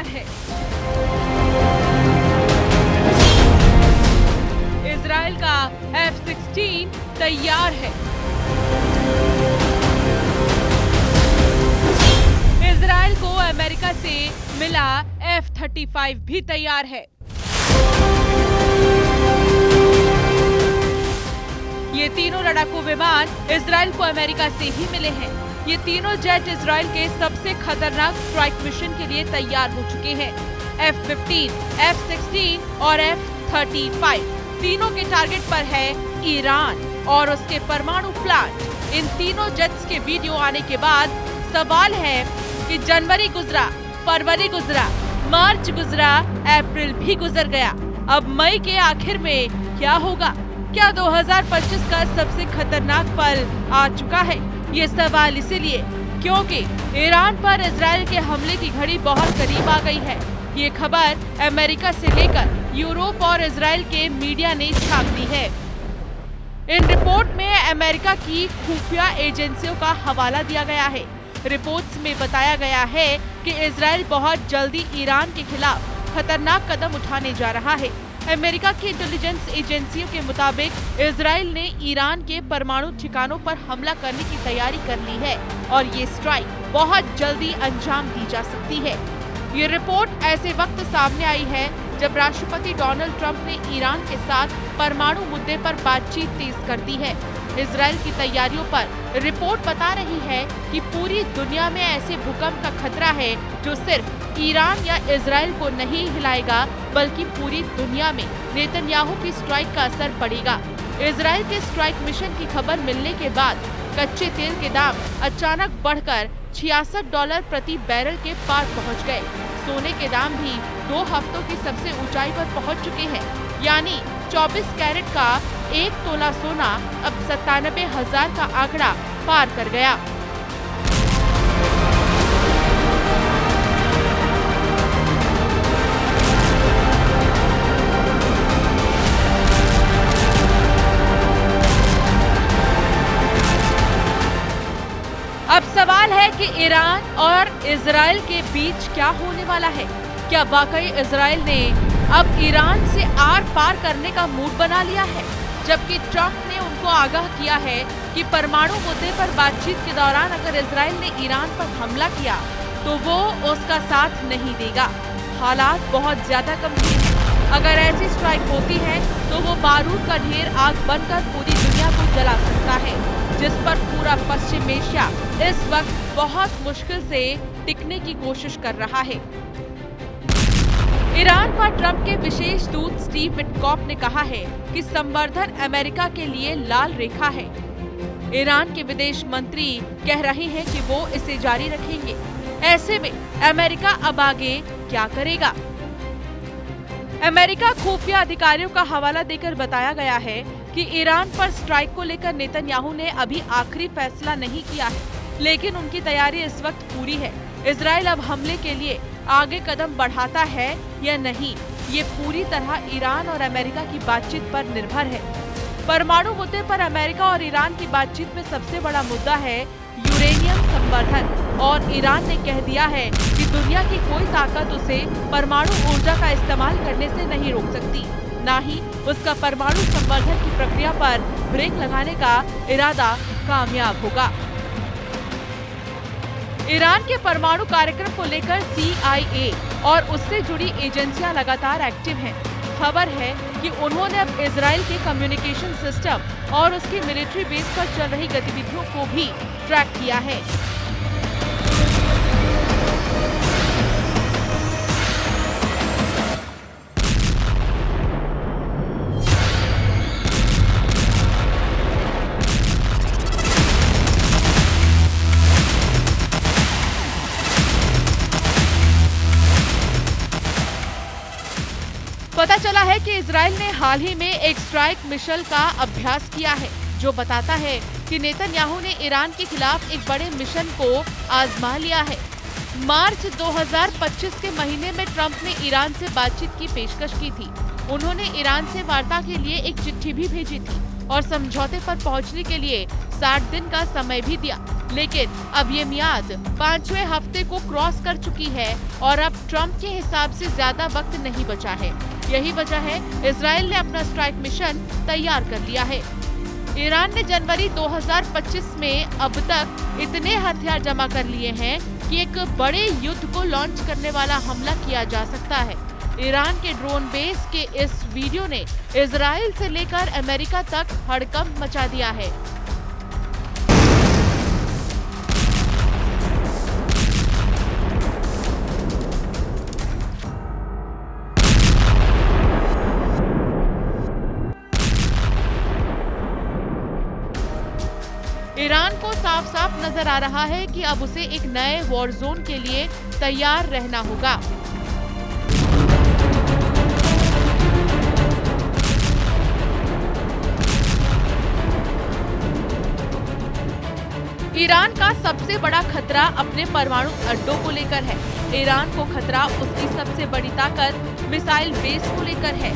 तैयार है। इजराइल का F-16 तैयार है। इजराइल को अमेरिका से मिला F-35 भी तैयार है। ये तीनों लड़ाकू विमान इजराइल को अमेरिका से ही मिले हैं। ये तीनों जेट इजराइल के सबसे खतरनाक स्ट्राइक मिशन के लिए तैयार हो चुके हैं। F-15, F-16 और F-35 तीनों के टारगेट पर है ईरान और उसके परमाणु प्लांट। इन तीनों जेट्स के वीडियो आने के बाद सवाल है कि जनवरी गुजरा, फरवरी गुजरा, मार्च गुजरा, अप्रैल भी गुजर गया। अब मई के आखिर में क्या होगा? क्या 2025 का सबसे खतरनाक पल आ चुका है? ये सवाल इसीलिए क्योंकि ईरान पर इजराइल के हमले की घड़ी बहुत करीब आ गई है। ये खबर अमेरिका से लेकर यूरोप और इजराइल के मीडिया ने छाप दी है। इन रिपोर्ट में अमेरिका की खुफिया एजेंसियों का हवाला दिया गया है। रिपोर्ट्स में बताया गया है कि इजराइल बहुत जल्दी ईरान के खिलाफ खतरनाक कदम उठाने जा रहा है। अमेरिका की इंटेलिजेंस एजेंसियों के मुताबिक इजराइल ने ईरान के परमाणु ठिकानों पर हमला करने की तैयारी कर ली है और ये स्ट्राइक बहुत जल्दी अंजाम दी जा सकती है। ये रिपोर्ट ऐसे वक्त सामने आई है जब राष्ट्रपति डोनाल्ड ट्रंप ने ईरान के साथ परमाणु मुद्दे पर बातचीत तेज कर दी है। इजराइल की तैयारियों पर रिपोर्ट बता रही है कि पूरी दुनिया में ऐसे भूकंप का खतरा है जो सिर्फ ईरान या इजराइल को नहीं हिलाएगा बल्कि पूरी दुनिया में नेतन्याहू की स्ट्राइक का असर पड़ेगा। इजराइल के स्ट्राइक मिशन की खबर मिलने के बाद कच्चे तेल के दाम अचानक बढ़कर $66 प्रति बैरल के पार पहुंच गए। सोने के दाम भी 2 हफ्तों की सबसे ऊंचाई पर पहुंच चुके हैं, यानी 24 कैरेट का 1 तोला सोना अब 97,000 का आंकड़ा पार कर गया। अब सवाल है कि ईरान और इजराइल के बीच क्या होने वाला है। क्या वाकई इजराइल ने अब ईरान से आर पार करने का मूड बना लिया है, जबकि ट्रंप ने उनको आगाह किया है कि परमाणु मुद्दे पर बातचीत के दौरान अगर इजराइल ने ईरान पर हमला किया तो वो उसका साथ नहीं देगा। हालात बहुत ज्यादा गंभीर हैं। अगर ऐसी स्ट्राइक होती है तो वो बारूद का ढेर आग बनकर पूरी दुनिया को जला सकता है, जिस पर पूरा पश्चिम एशिया इस वक्त बहुत मुश्किल से टिकने की कोशिश कर रहा है। ईरान पर ट्रंप के विशेष दूत स्टीव विटकॉफ ने कहा है कि संवर्धन अमेरिका के लिए लाल रेखा है। ईरान के विदेश मंत्री कह रहे हैं कि वो इसे जारी रखेंगे। ऐसे में अमेरिका अब आगे क्या करेगा? अमेरिका खुफिया अधिकारियों का हवाला देकर बताया गया है कि ईरान पर स्ट्राइक को लेकर नेतन्याहू ने अभी आखिरी फैसला नहीं किया है, लेकिन उनकी तैयारी इस वक्त पूरी है। इजराइल अब हमले के लिए आगे कदम बढ़ाता है या नहीं, ये पूरी तरह ईरान और अमेरिका की बातचीत पर निर्भर है। परमाणु मुद्दे पर अमेरिका और ईरान की बातचीत में सबसे बड़ा मुद्दा है यूरेनियम संवर्धन, और ईरान ने कह दिया है कि दुनिया की कोई ताकत उसे परमाणु ऊर्जा का इस्तेमाल करने से नहीं रोक सकती, न ही उसका परमाणु संवर्धन की प्रक्रिया पर ब्रेक लगाने का इरादा कामयाब होगा। ईरान के परमाणु कार्यक्रम को लेकर CIA और उससे जुड़ी एजेंसियां लगातार एक्टिव हैं। खबर है कि उन्होंने अब इजराइल के कम्युनिकेशन सिस्टम और उसकी मिलिट्री बेस पर चल रही गतिविधियों को भी ट्रैक किया है। पता चला है कि इजराइल ने हाल ही में एक स्ट्राइक मिशन का अभ्यास किया है, जो बताता है कि नेतन्याहू ने ईरान के खिलाफ एक बड़े मिशन को आजमा लिया है। मार्च 2025 के महीने में ट्रंप ने ईरान से बातचीत की पेशकश की थी। उन्होंने ईरान से वार्ता के लिए एक चिट्ठी भी भेजी थी और समझौते पर पहुंचने के लिए 60 दिन का समय भी दिया, लेकिन अब ये मियाद 5वें हफ्ते को क्रॉस कर चुकी है और अब ट्रंप के हिसाब से ज्यादा वक्त नहीं बचा है। यही वजह है इजराइल ने अपना स्ट्राइक मिशन तैयार कर लिया है। ईरान ने जनवरी 2025 में अब तक इतने हथियार जमा कर लिए हैं कि एक बड़े युद्ध को लॉन्च करने वाला हमला किया जा सकता है। ईरान के ड्रोन बेस के इस वीडियो ने इजराइल से लेकर अमेरिका तक हड़कंप मचा दिया है। ईरान को साफ साफ नजर आ रहा है कि अब उसे एक नए वॉर जोन के लिए तैयार रहना होगा। ईरान का सबसे बड़ा खतरा अपने परमाणु अड्डों को लेकर है। ईरान को खतरा उसकी सबसे बड़ी ताकत मिसाइल बेस को लेकर है।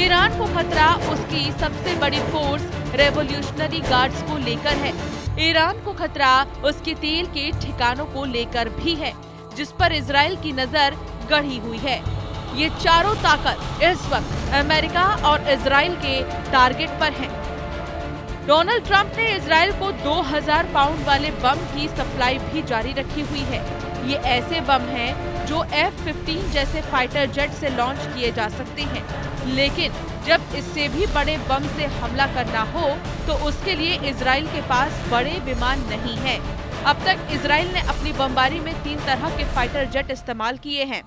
ईरान को खतरा उसकी सबसे बड़ी फोर्स रेवोल्यूशनरी गार्ड्स को लेकर है। ईरान को खतरा उसके तेल के ठिकानों को लेकर भी है, जिस पर इजराइल की नजर गड़ी हुई है। ये चारों ताकत इस वक्त अमेरिका और इजराइल के टारगेट पर हैं। डोनाल्ड ट्रंप ने इजराइल को 2000 पाउंड वाले बम की सप्लाई भी जारी रखी हुई है। ये ऐसे बम हैं जो F-15 जैसे फाइटर जेट से लॉन्च किए जा सकते हैं, लेकिन जब इससे भी बड़े बम से हमला करना हो तो उसके लिए इजराइल के पास बड़े विमान नहीं है। अब तक इजराइल ने अपनी बमबारी में 3 तरह के फाइटर जेट इस्तेमाल किए हैं।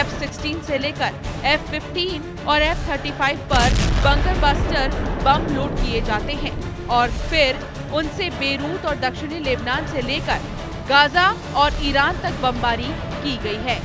F-16 से लेकर F-15 और F-35 पर बंकर बस्टर बम लोड किए जाते हैं और फिर उनसे बेरूत और दक्षिणी लेबनान से लेकर गाजा और ईरान तक बमबारी की गई है।